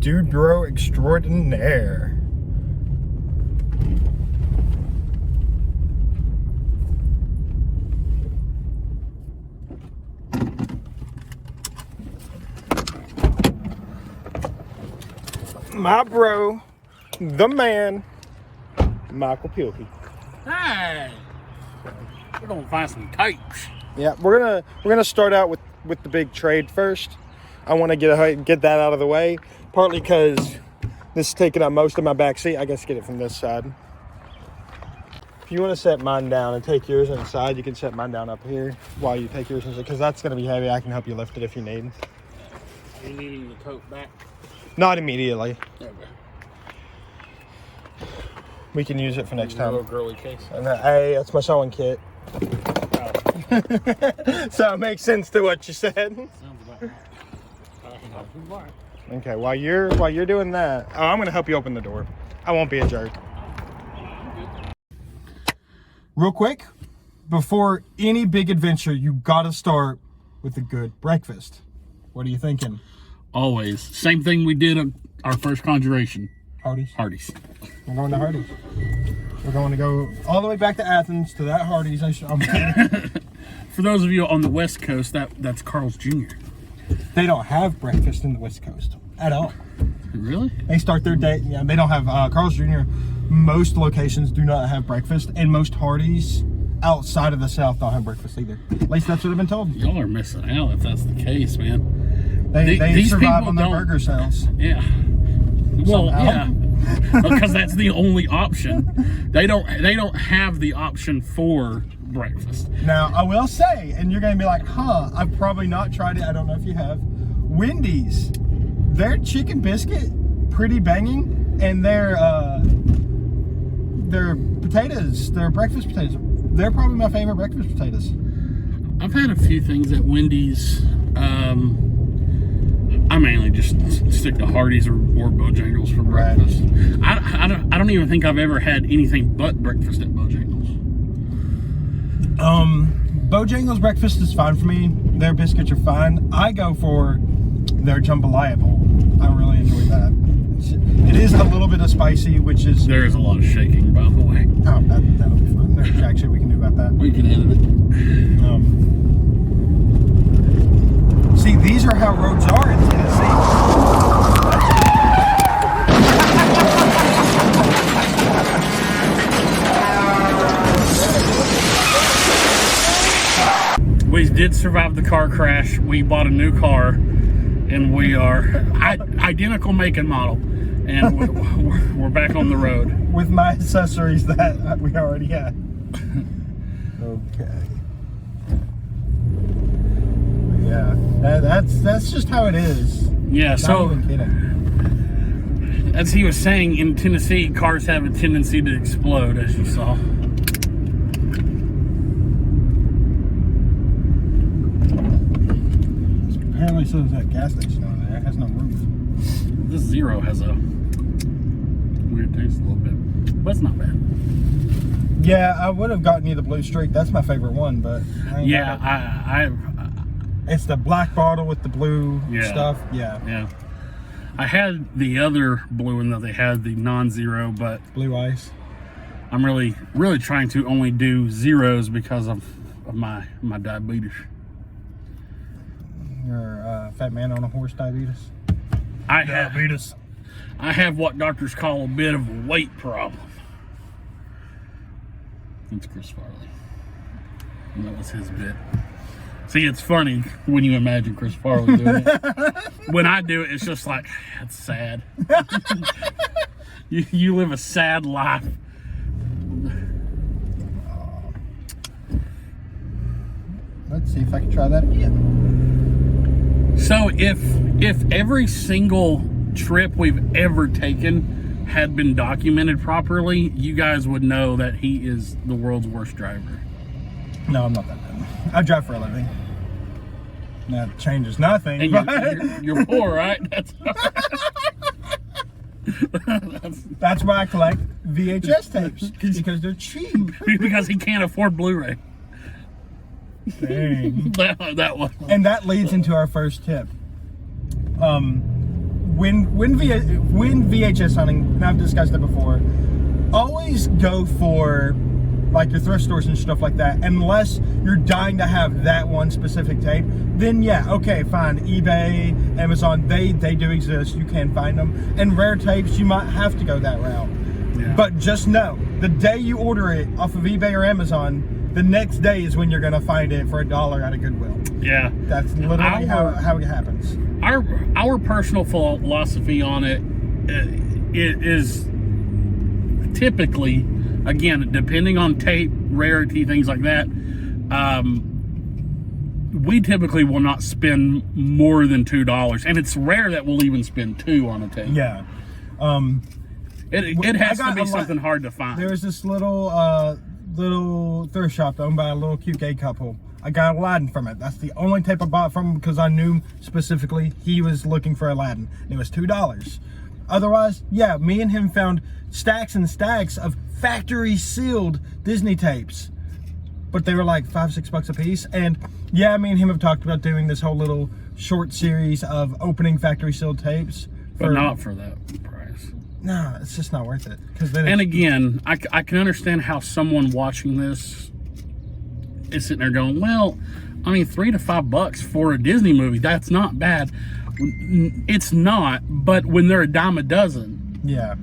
dude bro extraordinaire. My bro, the man, Michael Pilkey. Hey, we're gonna find some tapes. Yeah, we're gonna start out with the big trade first. I want to get that out of the way, partly because this is taking up most of my back seat. I guess get it from this side. If you want to set mine down and take yours inside, you can set mine down up here while you take yours inside, because that's gonna be heavy. I can help you lift it if you need. Are you needing the tote back? Not immediately. Okay. We can use it for next time. A little girly case. And hey, that's my sewing kit. Oh. So it makes sense to what you said. Sounds about right. Okay, while you're doing that, I'm gonna help you open the door. I won't be a jerk. Real quick, before any big adventure, you gotta start with a good breakfast. What are you thinking? Always. Same thing we did on our first conjuration. Hardee's. We're going to Hardee's. We're going to go all the way back to Athens to that Hardee's. For those of you on the West Coast, that's Carl's Jr. They don't have breakfast in the West Coast at all. Really? They start their day. Yeah, they don't have Carl's Jr. Most locations do not have breakfast, and most Hardee's outside of the South don't have breakfast either. At least that's what I've been told. Y'all are missing out if that's the case, man. They survive on their burger sales. Yeah. Well, Somehow. yeah. Because that's the only option. They don't have the option for breakfast. Now, I will say, and you're going to be like, I've probably not tried it. I don't know if you have. Wendy's, their chicken biscuit, pretty banging, and their potatoes, their breakfast potatoes, they're probably my favorite breakfast potatoes. I've had a few things at Wendy's. I mainly just stick to Hardee's or Bojangles for breakfast. I don't even think I've ever had anything but breakfast at Bojangles. Bojangles breakfast is fine for me. Their biscuits are fine. I go for their jambalaya bowl. I really enjoy that. It is a little bit of spicy, which is... There is a lot of shaking, by the way. Oh, that'll be fun. There's jack shit we can do about that. We can edit it. See, these are how roads are in Tennessee. We did survive the car crash. We bought a new car, and we are identical make and model, and we're back on the road with my accessories that we already had. Okay. Yeah, that's just how it is. Yeah. Not So, even kidding. as he was saying, in Tennessee, cars have a tendency to explode, as you saw. Apparently, so does that gas station over there. It has no roof. This Zero has a weird taste a little bit, but it's not bad. Yeah, I would have gotten you the Blue Streak. That's my favorite one, but Yeah, it's the black bottle with the blue stuff. Yeah. I had the other blue one that they had, the non-zero, but Blue Ice. I'm really trying to only do zeros because of my diabetes. You're a fat man on a horse diabetes. I have what doctors call a bit of a weight problem. It's Chris Farley. And that was his bit. See, it's funny when you imagine Chris Farley doing it. When I do it, it's just like, it's sad. you live a sad life. Let's see if I can try that again. So if every single trip we've ever taken had been documented properly, you guys would know that he is the world's worst driver. No, I'm not that bad. I drive for a living. That changes nothing. And you're poor, right? That's why I collect VHS tapes, because they're cheap. Because he can't afford Blu-ray. Dang. that one. And that leads into our first tip. when VHS hunting, and I've discussed it before, always go for like your thrift stores and stuff like that, unless you're dying to have that one specific tape. Then yeah, okay, fine. eBay, Amazon, they do exist. You can find them. And rare tapes, you might have to go that route. Yeah. But just know, the day you order it off of eBay or Amazon, the next day is when you're gonna find it for $1 at a Goodwill. Yeah, that's literally how it happens. Our personal philosophy on it is typically, again, depending on tape, rarity, things like that, we typically will not spend more than $2, and it's rare that we'll even spend $2 on a tape. Yeah. It has to be something hard to find. There's this little thrift shop owned by a little cute gay couple. I got Aladdin from it. That's the only tape I bought from him because I knew specifically he was looking for Aladdin. And it was $2. Otherwise, yeah, me and him found stacks and stacks of factory sealed Disney tapes. But they were like $5-6 a piece. And yeah, me and him have talked about doing this whole little short series of opening factory sealed tapes. But not for that price. No, it's just not worth it. And again, I can understand how someone watching this is sitting there going, well, I mean, $3 to $5 for a Disney movie, that's not bad. It's not, but when they're a dime a dozen, yeah,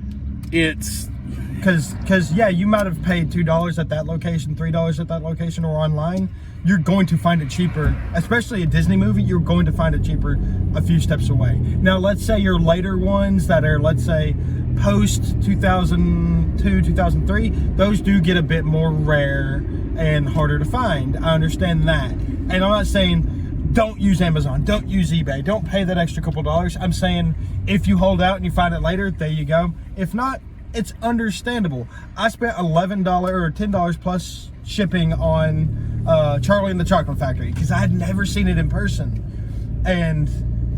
it's because yeah, you might have paid $2 at that location, $3 at that location, or online. You're going to find it cheaper, especially a Disney movie. You're going to find it cheaper a few steps away. Now, let's say your later ones that are, let's say, post 2002, 2003, those do get a bit more rare and harder to find. I understand that. And I'm not saying don't use Amazon, don't use eBay, don't pay that extra couple dollars. I'm saying if you hold out and you find it later, there you go. If not, it's understandable. I spent $11 or $10 plus shipping on Charlie and the Chocolate Factory because I had never seen it in person. And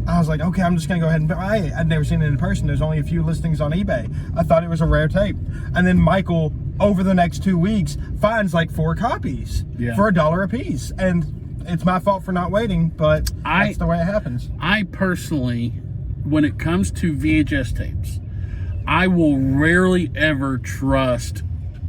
I was like, okay, I'm just gonna go ahead and buy it. I'd never seen it in person. There's only a few listings on eBay. I thought it was a rare tape. And then Michael, over the next 2 weeks, finds like 4 copies for $1 a piece. And it's my fault for not waiting, but that's the way it happens. I personally, when it comes to VHS tapes, I will rarely ever trust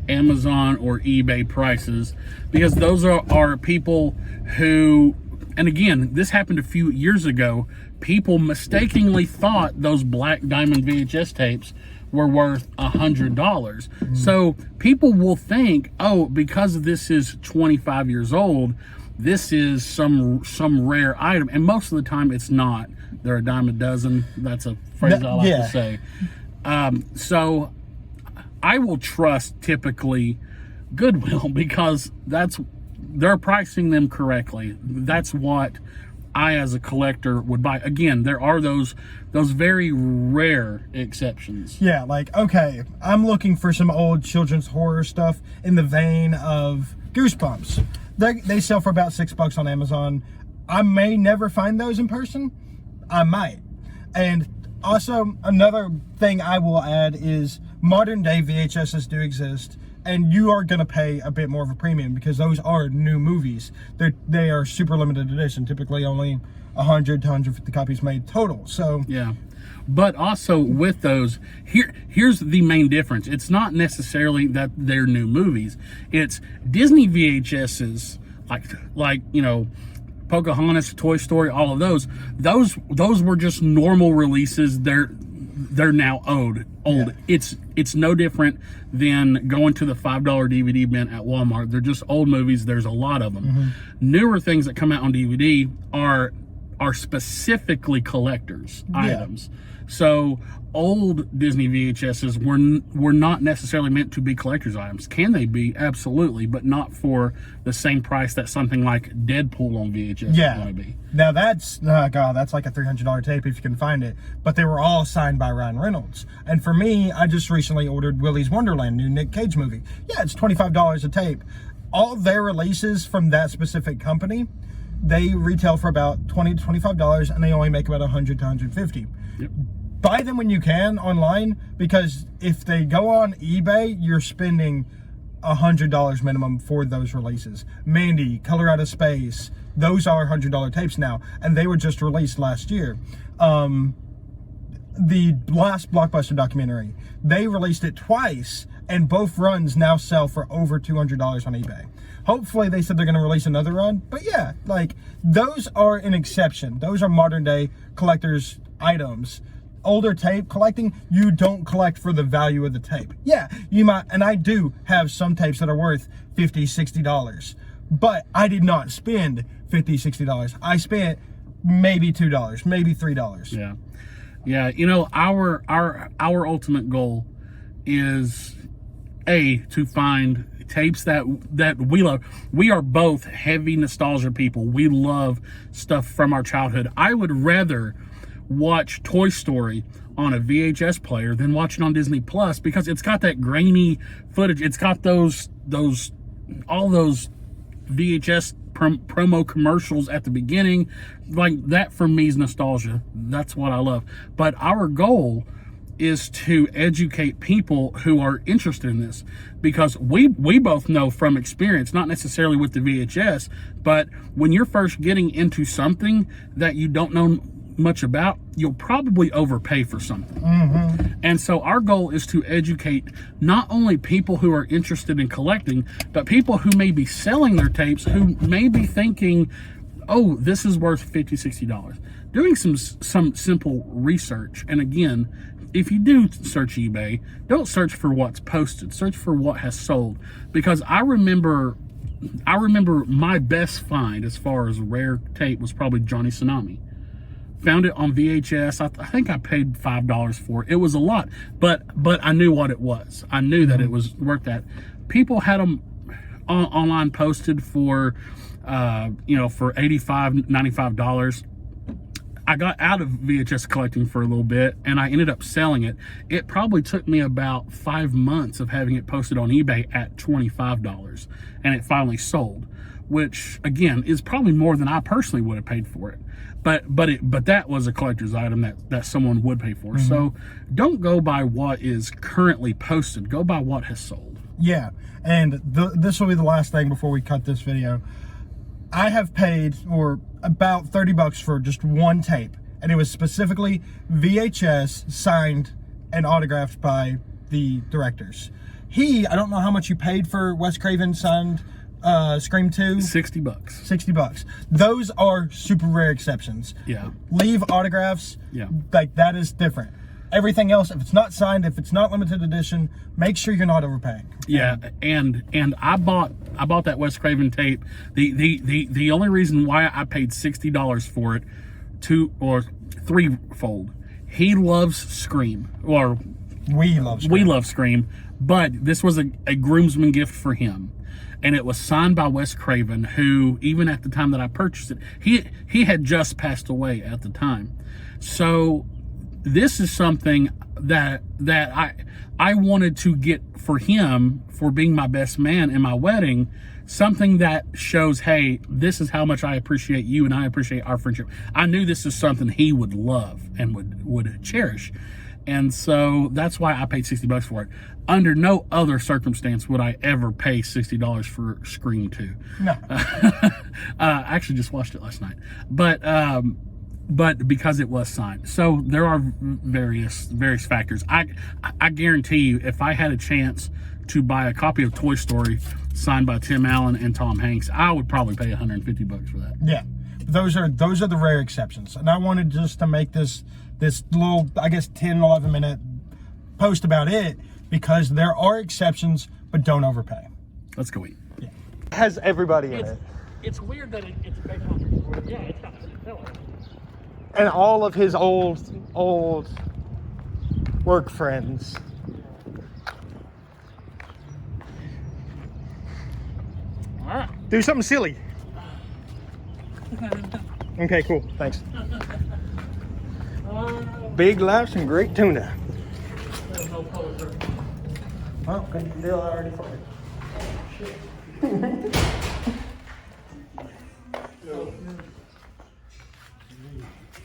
Amazon or eBay prices because those are people who, and again, this happened a few years ago, people mistakenly thought those Black Diamond VHS tapes were worth $100. So people will think, oh, because this is 25 years old, this is some rare item, and most of the time it's not. They're a dime a dozen. That's a phrase I like to say. So I will trust typically Goodwill because they're pricing them correctly. That's what I, as a collector, would buy. Again, there are those very rare exceptions. Yeah, like, okay, I'm looking for some old children's horror stuff in the vein of Goosebumps. They sell for about $6 on Amazon. I may never find those in person. I might. And also, another thing I will add is modern day VHSs do exist, and you are going to pay a bit more of a premium because those are new movies. They are super limited edition, typically only 100 to 150 copies made total. So yeah. But also with those, here's the main difference. It's not necessarily that they're new movies. It's Disney VHSs, like you know, Pocahontas, Toy Story, all of those were just normal releases. They're now old. Yeah. It's no different than going to the $5 DVD bin at Walmart. They're just old movies. There's a lot of them. Newer things that come out on DVD are specifically collectors items. So old Disney VHSs were not necessarily meant to be collector's items. Can they be? Absolutely, but not for the same price that something like Deadpool on VHS is going to be. Now that's, oh God, that's like a $300 tape if you can find it. But they were all signed by Ryan Reynolds. And for me, I just recently ordered Willy's Wonderland, new Nick Cage movie. Yeah, it's $25 a tape. All their releases from that specific company, they retail for about $20 to $25, and they only make about $100 to $150. Yep. Buy them when you can online, because if they go on eBay, you're spending $100 minimum for those releases. Mandy, Color Out of Space, those are $100 tapes now, and they were just released last year. the last Blockbuster documentary. They released it twice, and both runs now sell for over $200 on eBay. Hopefully, they said they're going to release another run. But yeah, like, those are an exception. Those are modern day collector's items. Older tape collecting, you don't collect for the value of the tape. Yeah, you might, and I do have some tapes that are worth $50, $60. But I did not spend $50, $60. I spent maybe $2, maybe $3. Yeah. Yeah, you know, our ultimate goal is to find tapes that we love. We are both heavy nostalgia people. We love stuff from our childhood. I would rather watch Toy Story on a VHS player than watch it on Disney Plus, because it's got that grainy footage. It's got all those VHS promo commercials at the beginning. Like, that for me is nostalgia. That's what I love. But our goal is to educate people who are interested in this, because we both know from experience, not necessarily with the VHS, but when you're first getting into something that you don't know much about, you'll probably overpay for something. And so our goal is to educate not only people who are interested in collecting, but people who may be selling their tapes, who may be thinking, oh, this is worth $50, $60. Doing some simple research. And again, if you do search eBay, don't search for what's posted, search for what has sold. Because I remember my best find as far as rare tape was probably Johnny Tsunami. Found it on VHS. I think I paid $5 for it. It was a lot, but I knew what it was. I knew that it was worth that. People had them online posted for, for $85, $95. I got out of VHS collecting for a little bit, and I ended up selling it. It probably took me about 5 months of having it posted on eBay at $25, and it finally sold, which again is probably more than I personally would have paid for it. But that was a collector's item that someone would pay for. So don't go by what is currently posted. Go by what has sold. Yeah, and this will be the last thing before we cut this video. I have paid about $30 for just one tape, and it was specifically VHS, signed and autographed by the directors. I don't know how much you paid for Wes Craven signed Scream 2. $60. $60. Those are super rare exceptions. Yeah. Leave autographs. Yeah. Like, that is different. Everything else, if it's not signed, if it's not limited edition, make sure you're not overpaying. Yeah, and I bought that Wes Craven tape. The only reason why I paid $60 for it, threefold. He loves Scream, or we love Scream. But this was a groomsman gift for him, and it was signed by Wes Craven, who, even at the time that I purchased it, he had just passed away at the time. So this is something that I wanted to get for him, for being my best man in my wedding, something that shows, hey, this is how much I appreciate you and I appreciate our friendship. I knew this is something he would love and would cherish. And so that's why I paid $60 for it. Under no other circumstance would I ever pay $60 for Scream 2. No. I actually just watched it last night. But because it was signed. So there are various factors. I guarantee you, if I had a chance to buy a copy of Toy Story signed by Tim Allen and Tom Hanks, I would probably pay $150 for that. Yeah. Those are the rare exceptions. And I wanted just to make this little, I guess, 10, 11 minute post about it, because there are exceptions, but don't overpay. Let's go eat. Yeah. It has everybody in it. It's weird that it's based on, yeah, it's got a pillar. And all of his old work friends. All right. Do something silly. Okay, cool. Thanks. Big laughs and great tuna. There's no color, sir. Oh, good deal already for me. Shit.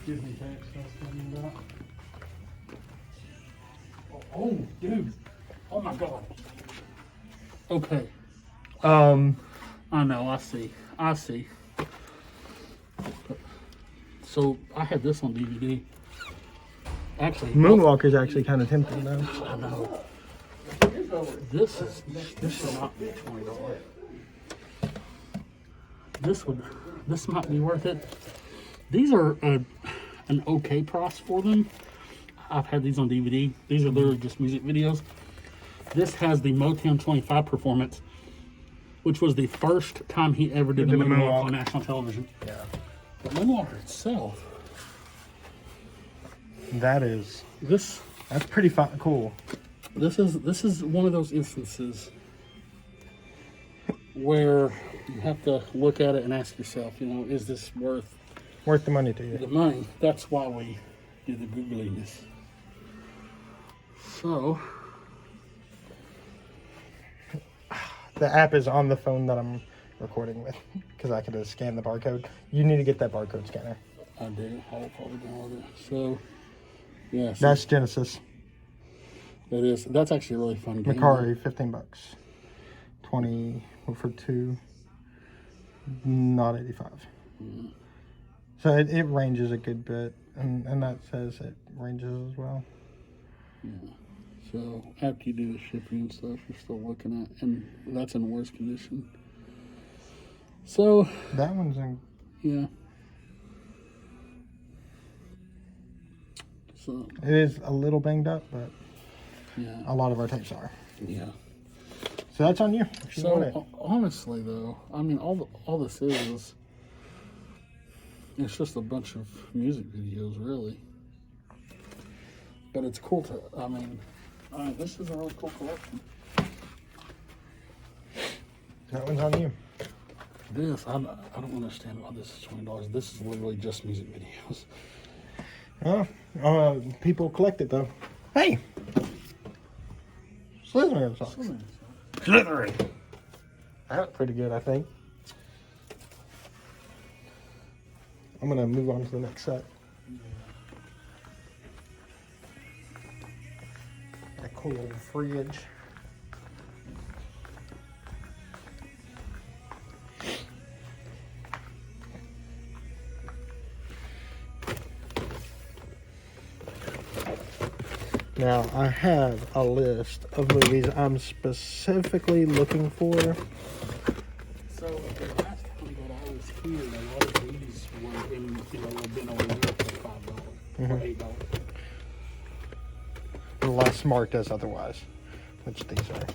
Disney tax I was talking about. Oh, dude. Oh my God. Okay. I know. I see. So I had this on DVD. Actually, Moonwalker's actually kind of tempting though. I know. This should not be $20. This might be worth it. These are an okay price for them. I've had these on DVD. These are literally just music videos. This has the Motown 25 performance, which was the first time he ever did the moonwalk on national television. Yeah. The moonwalker itself. That's pretty cool. This is one of those instances where you have to look at it and ask yourself, is this worth the money to you? The money. That's why we do the Googliness. So the app is on the phone that I'm recording with because I could have scanned the barcode. You need to get that barcode scanner. I do. I'll probably download it. So yeah. So that's Genesis. That is. That's actually a really fun game. Macari, $15. 20 for 2. Not 85. Mm. So it ranges a good bit, and that says it ranges as well. Yeah. So after you do the shipping and stuff, you're still looking at, and that's in worse condition. So that one's in. Yeah. So it is a little banged up, but yeah, a lot of our tapes are. Yeah. So that's on you. So honestly, though, I mean, all this is, it's just a bunch of music videos, really. But it's cool to. I mean, this is a really cool collection. That one's on you. This, I don't understand why this is $20. This is literally just music videos. People collect it though. Hey, Slytherin socks. Slytherin. That's pretty good, I think. I'm gonna move on to the next set. A cool little fridge. Now, I have a list of movies I'm specifically looking for. So, the last time that I was here, a lot of these were have been over there for $5 or $8. Unless Smart does otherwise, which these are.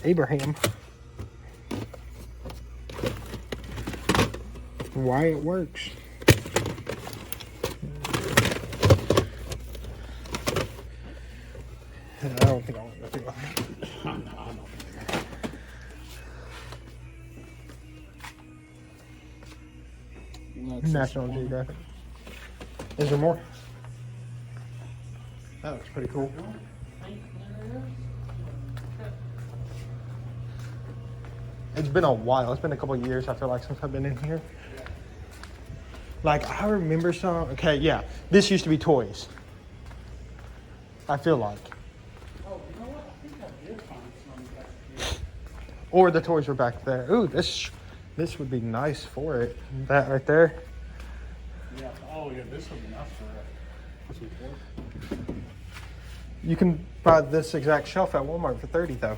Abraham. Why it works. I don't think I want to go through that. No, I don't think National Geographic. Is there more? That looks pretty cool. It's been a while. It's been a couple of years, I feel like, since I've been in here. Like, I remember some... Okay, yeah. This used to be toys. I feel like. Oh, you know what? I think I did find some back here. Or the toys were back there. Ooh, this would be nice for it. That right there. Yeah. Oh, yeah. This would be nice for it. You can buy this exact shelf at Walmart for $30 though.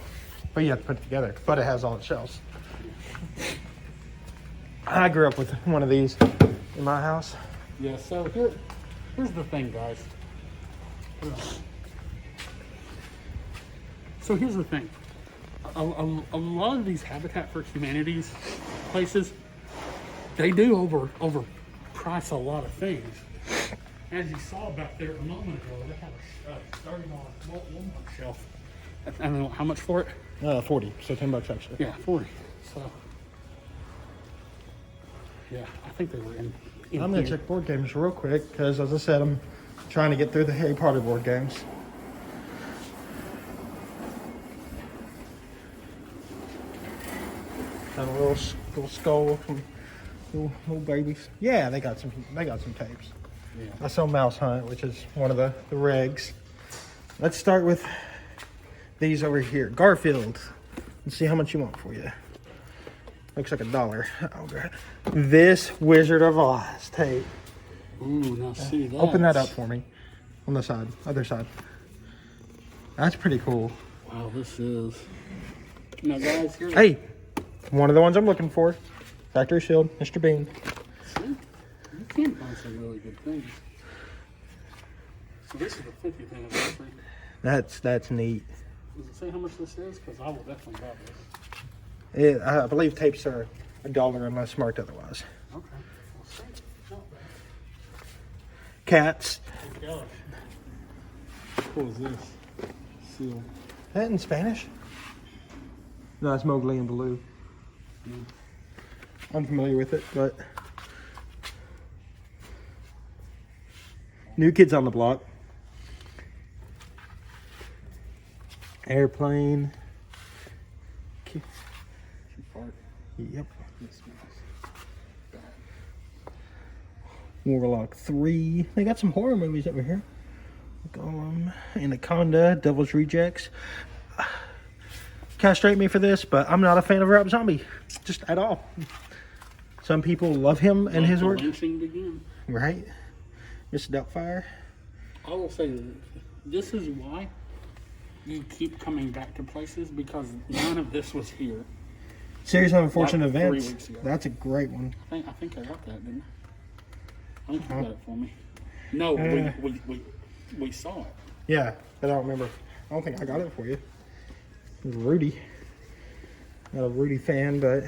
But you have to put it together. But it has all the shelves. I grew up with one of these in my house. Yeah, so here's the thing, guys. So here's the thing. A lot of these Habitat for Humanities places, they do overprice a lot of things. As you saw back there a moment ago, they have a starting on a Walmart shelf. I don't know how much for it. 40, so $10 extra. Yeah, 40. So yeah, I think they were in I'm gonna check board games real quick because, as I said, I'm trying to get through the Harry Potter board games. Got a little skull from little babies. Yeah, they got some tapes. Yeah. I saw Mouse Hunt, which is one of the regs. Let's start with these over here. Garfield. Let's see how much you want for you. Looks like $1. Oh, God. This Wizard of Oz tape. Ooh, now see that. Open that up for me. On the side, other side. That's pretty cool. Wow, this is. Now, guys, here's. Hey, one of the ones I'm looking for. Factory Shield, Mr. Bean. See? You can find some really good things. So this is the 50th anniversary. That's neat. Does it say how much this is? Because I will definitely buy this. I believe tapes are $1 unless marked otherwise. Okay. We'll see. Not bad. Cats. Oh, gosh. What is this? Seal. Is that in Spanish? No, it's Mowgli and Baloo. Mm. I'm familiar with it, but New Kids on the Block. Airplane. Yep. Warlock 3. They got some horror movies over here. Golem, Anaconda, Devil's Rejects. Castrate me for this, but I'm not a fan of Rob Zombie, just at all. Some people love him and his work. Lynching begin. Right? Miss Doubtfire. I will say this is why you keep coming back to places, because none of this was here. Series of Unfortunate Like 3 Events. weeks ago. That's a great one. I think I got that, didn't I? I think you got it for me. No, we saw it. Yeah, but I don't remember. I don't think I got it for you. It was Rudy. Not a Rudy fan, but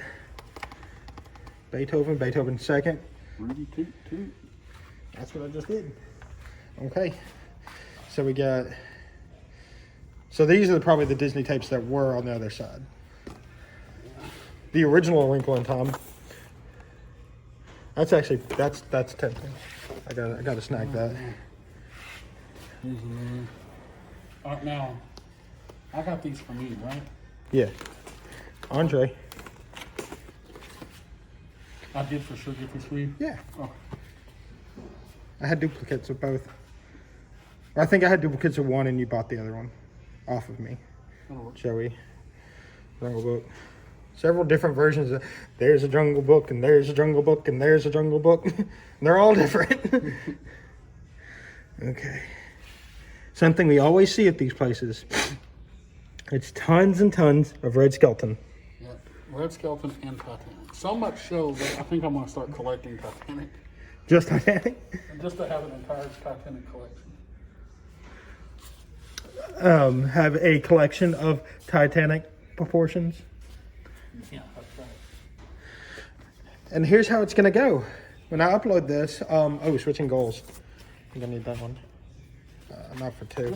Beethoven second. Rudy toot toot. That's what I just did. Okay. So we got... So these are probably the Disney tapes that were on the other side. The original A Wrinkle in Time. That's actually, that's tempting. I gotta snag that. Here's another. All right, now, I got these from you, right? Yeah. Andre. I did for sure get this for you? Yeah. Oh. I had duplicates of both. I think I had duplicates of one and you bought the other one off of me. Joey. Jungle Book. Several different versions of there's a Jungle Book and there's a Jungle Book and there's a Jungle Book. And they're all different. Okay. Something we always see at these places. It's tons and tons of Red Skelton. Yep. Red Skelton and Titanic. So much so that I think I'm going to start collecting Titanic. Just Titanic? Just to have an entire Titanic collection. Have a collection of Titanic proportions. Yeah, that's right. And here's how it's gonna go. When I upload this, switching goals. I think I need that one. Not for two.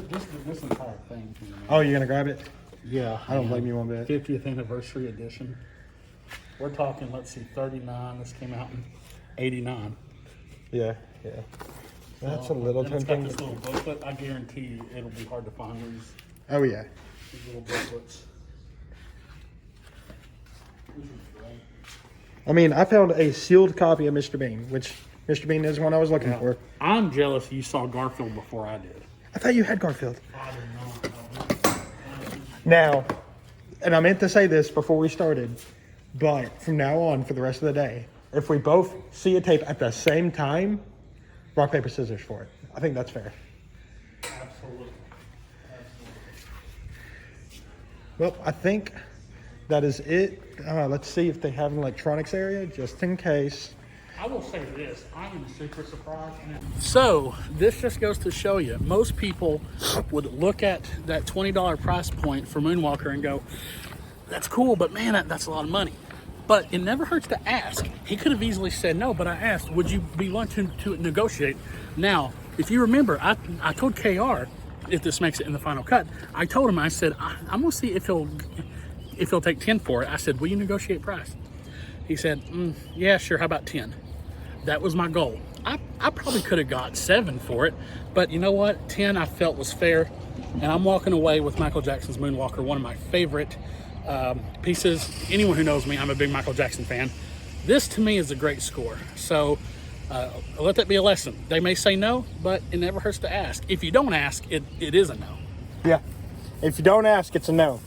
This entire thing. Oh, you're gonna grab it? Yeah. I don't blame you one bit. 50th anniversary edition. We're talking, let's see, 39. This came out in 89. Yeah. That's a little and it's got tempting. this little booklet. I guarantee you it'll be hard to find Oh yeah. these little booklets. This is great. I mean, I found a sealed copy of Mr. Bean, which Mr. Bean is one I was looking for. I'm jealous you saw Garfield before I did. I thought you had Garfield. I did not. Now, and I meant to say this before we started, but from now on, for the rest of the day, if we both see a tape at the same time, rock, paper, scissors for it. I think that's fair. Absolutely. Well, I think that is it. Let's see if they have an electronics area, just in case. I will say this, I am super surprised. So, this just goes to show you, most people would look at that $20 price point for Moonwalker and go, that's cool, but man, that's a lot of money. But it never hurts to ask. He could have easily said no, but I asked, would you be willing to negotiate? Now, if you remember, I told KR, if this makes it in the final cut, I told him, I said, I'm gonna see if he'll take 10 for it. I said, will you negotiate price? He said, yeah, sure, how about 10? That was my goal. I probably could have got 7 for it, but you know what? 10 I felt was fair, and I'm walking away with Michael Jackson's Moonwalker, one of my favorite pieces. Anyone who knows me, I'm a big Michael Jackson fan. This to me is a great score. So let that be a lesson. They may say no, but it never hurts to ask. If you don't ask, it is a no. Yeah. If you don't ask, it's a no.